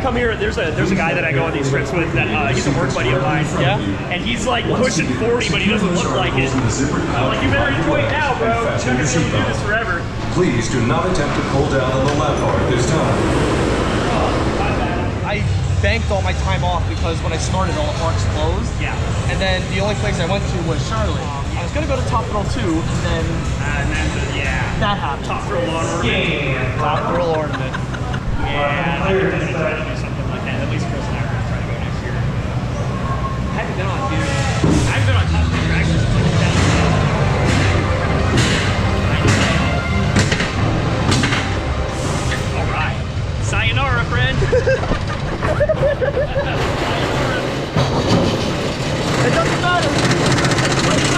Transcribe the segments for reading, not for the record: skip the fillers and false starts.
come here. There's a guy that I go on these trips with that he's a work buddy of mine. Yeah. And he's like pushing 40, but he doesn't look like it. I'm like, you better enjoy it now, bro. You're gonna do this forever. Please do not attempt to pull down on the lap bar at this time. I banked all my time off because when I started, all the parks closed. Yeah. And then the only place I went to was Charlotte. I was gonna go to Top Thrill 2, and then that happened. Top Thrill Ornament. Yeah. Top Thrill Ornament. Yeah, I think we're gonna try to do something like that. At least Chris and I are gonna try to go next year. I haven't been on, dude. I haven't been on Top Thrill Attractions since like 2000. All right, sayonara, friend. It doesn't matter. It's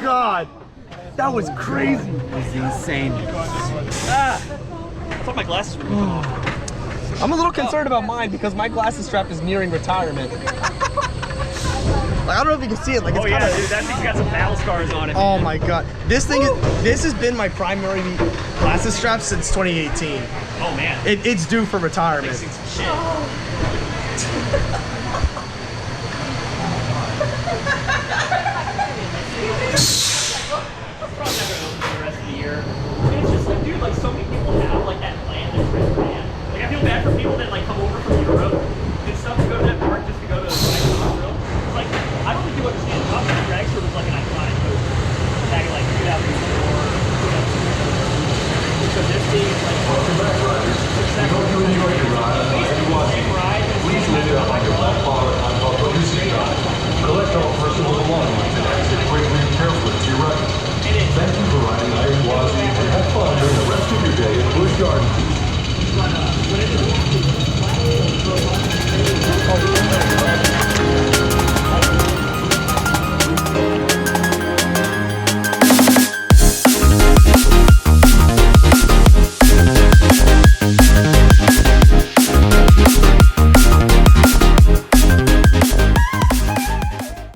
not. That was crazy. It was insane. I thought my glasses were going to come off. I'm a little concerned about mine because my glasses strap is nearing retirement. Like, I don't know if you can see it. Like, it's dude, that thing's got some battle scars on it. Oh my god, this has been my primary glasses strap since 2018. Oh man, it's due for retirement. Shit.